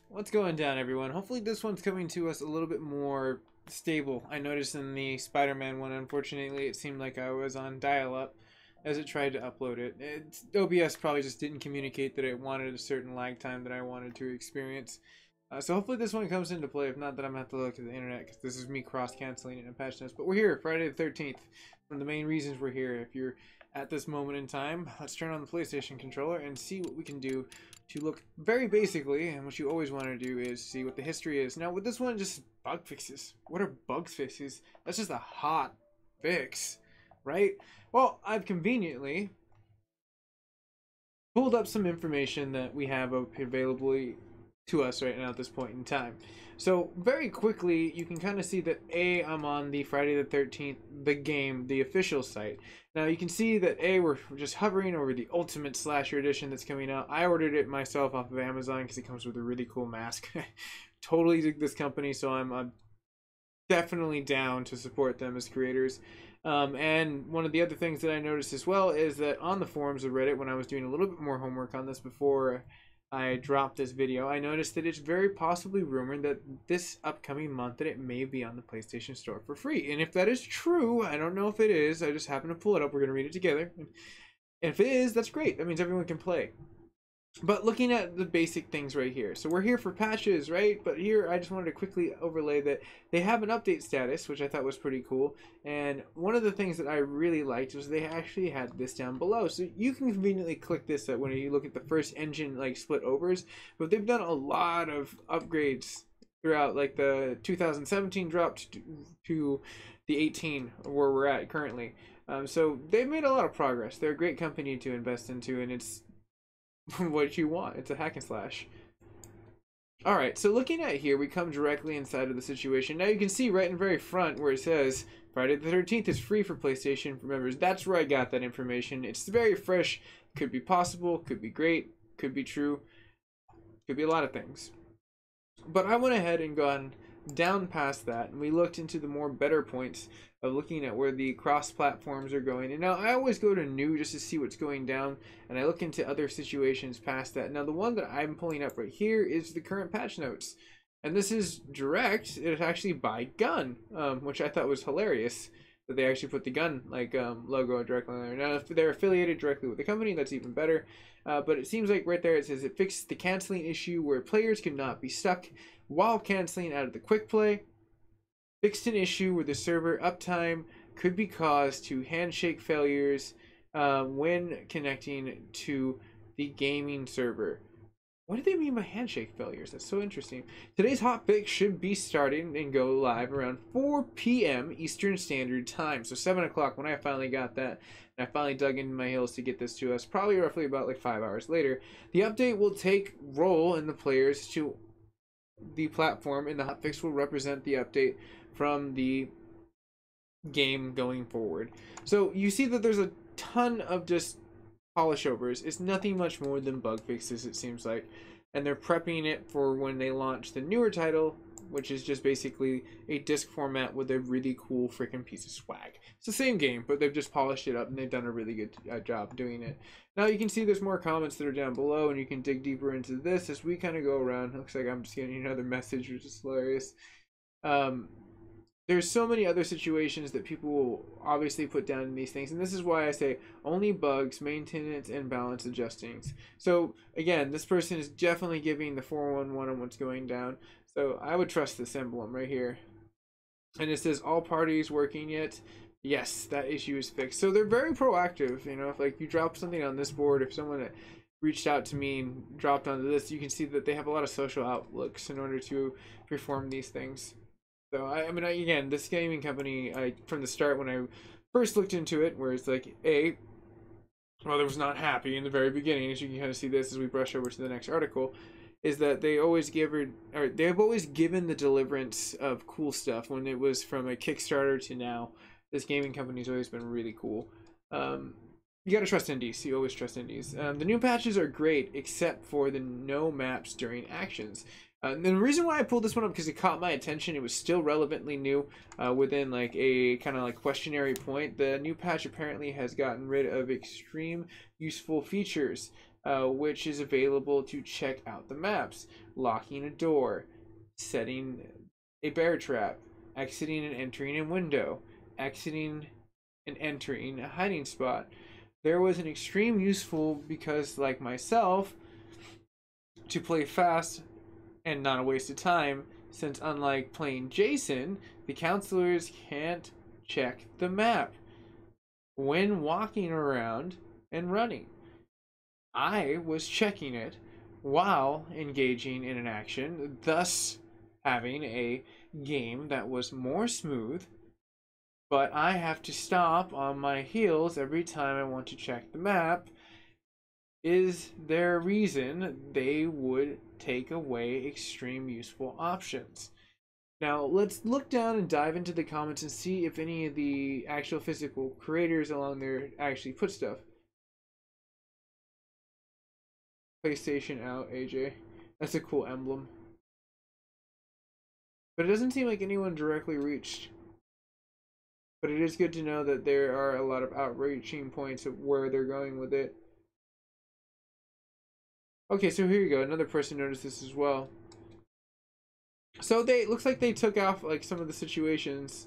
What's going down, everyone? Hopefully this one's coming to us a little bit more stable. I noticed in the Spider-Man one, unfortunately, it seemed like I was on dial-up as it tried to upload it. OBS probably just didn't communicate that it wanted a certain lag time that I wanted to experience. So hopefully this one comes into play. If not, then I'm going to have to look at the internet, because this is me cross-canceling it in patch notes. But we're here, Friday the 13th. One of the main reasons we're here. If you're at this moment in time, let's turn on the PlayStation controller and see what we can do to look very basically. And what you always want to do is see what the history is. Now with this one, just bug fixes. What are bug fixes? That's just a hot fix, right? Well, I've conveniently pulled up some information that we have available to us right now at this point in time. So very quickly, you can kind of see that I'm on the Friday the 13th, the game, the official site. Now you can see that we're just hovering over the Ultimate Slasher Edition that's coming out. I ordered it myself off of Amazon because it comes with a really cool mask. Totally dig this company, so I'm definitely down to support them as creators. And one of the other things that I noticed as well is that on the forums of Reddit, when I was doing a little bit more homework on this before I dropped this video, I noticed that it's very possibly rumored that this upcoming month that it may be on the PlayStation Store for free. And if that is true, I don't know if it is, I just happened to pull it up, we're going to read it together. And if it is, that's great, that means everyone can play. But looking at the basic things right here, so we're here for patches, right? But here I just wanted to quickly overlay that they have an update status, which I thought was pretty cool. And one of the things that I really liked was they actually had this down below, so you can conveniently click this when you look at the first engine like split overs. But they've done a lot of upgrades throughout, like the 2017 dropped to the 18 where we're at currently. So they've made a lot of progress. They're a great company to invest into, and it's what you want. It's a hack and slash. Alright, so looking at here, we come directly inside of the situation. Now you can see right in the very front where it says Friday the 13th is free for PlayStation members. That's where I got that information. It's very fresh. Could be possible, could be great, could be true, could be a lot of things. But I went ahead and gone down past that, and we looked into the more better points of looking at where the cross platforms are going. And now I always go to new just to see what's going down, and I look into other situations past that. Now the one that I'm pulling up right here is the current patch notes, and this is direct. It's actually by Gun, which I thought was hilarious that they actually put the Gun logo directly on there. Now if they're affiliated directly with the company, that's even better. But it seems like right there it says it fixed the canceling issue where players could not be stuck while canceling out of the quick play. Fixed an issue where the server uptime could be caused to handshake failures when connecting to the gaming server. What do they mean by handshake failures? That's so interesting. Today's hotfix should be starting and go live around 4 p.m. Eastern Standard Time. So 7 o'clock when I finally got that. And I finally dug into my heels to get this to us. Probably roughly about like 5 hours later. The update will take role in the players to the platform, and the hotfix will represent the update from the game going forward. So you see that there's a ton of just polish overs. It's nothing much more than bug fixes, it seems like, and they're prepping it for when they launch the newer title, which is just basically a disc format with a really cool freaking piece of swag. It's the same game, but they've just polished it up, and they've done a really good job doing it. Now you can see there's more comments that are down below, and you can dig deeper into this as we kind of go around. It looks like I'm just getting another message, which is hilarious. There's so many other situations that people will obviously put down in these things, and this is why I say only bugs, maintenance, and balance adjustings. So again, this person is definitely giving the 411 on what's going down, so I would trust this emblem right here. And it says all parties working yet. Yes, that issue is fixed. So they're very proactive. You know, if like you drop something on this board, if someone reached out to me and dropped onto this, you can see that they have a lot of social outlooks in order to perform these things. So I mean, again, this gaming company, from the start when I first looked into it, where it's like, well, I was not happy in the very beginning, as you can kind of see this as we brush over to the next article, is that they've always given the deliverance of cool stuff. When it was from a Kickstarter to now, this gaming company's always been really cool. You gotta trust indies. You always trust indies. The new patches are great, except for the no maps during actions. And the reason why I pulled this one up because it caught my attention. It was still relevantly new within like a kind of like questionary point. The new patch apparently has gotten rid of extreme useful features. which is available to check out the maps, locking a door, setting a bear trap, exiting and entering a window, exiting and entering a hiding spot. There was an extreme useful because, like myself, to play fast and not a waste of time, since unlike playing Jason, the counselors can't check the map when walking around and running. I was checking it while engaging in an action, thus having a game that was more smooth, but I have to stop on my heels every time I want to check the map. Is there a reason they would take away extreme useful options? Now, let's look down and dive into the comments and see if any of the actual physical creators along there actually put stuff. PlayStation out, AJ. That's a cool emblem. But it doesn't seem like anyone directly reached. But it is good to know that there are a lot of outreaching points of where they're going with it. Okay, so here you go. Another person noticed this as well. So looks like they took off like some of the situations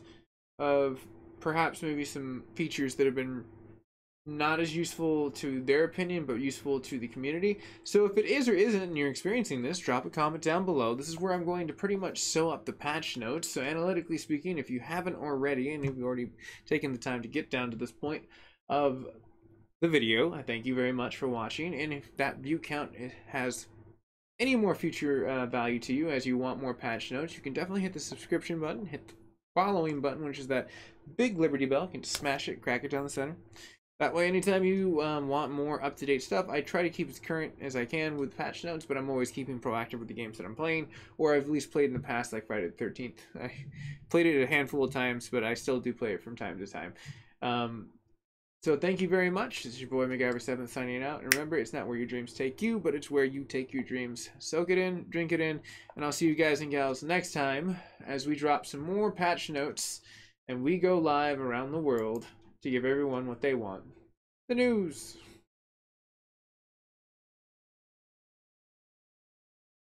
of perhaps maybe some features that have been not as useful to their opinion, but useful to the community. So if it is or isn't and you're experiencing this, drop a comment down below. This is where I'm going to pretty much sew up the patch notes. So analytically speaking, if you haven't already, and if you've already taken the time to get down to this point of the video, I thank you very much for watching. And if that view count has any more future value to you as you want more patch notes, you can definitely hit the subscription button, hit the following button, which is that big Liberty bell. You can smash it, crack it down the center. That way, anytime you want more up-to-date stuff, I try to keep as current as I can with patch notes, but I'm always keeping proactive with the games that I'm playing, or I've at least played in the past, like Friday the 13th. I played it a handful of times, but I still do play it from time to time. So thank you very much. This is your boy MacGyver7 signing out. And remember, it's not where your dreams take you, but it's where you take your dreams. Soak it in, drink it in, and I'll see you guys and gals next time as we drop some more patch notes and we go live around the world to give everyone what they want. The news.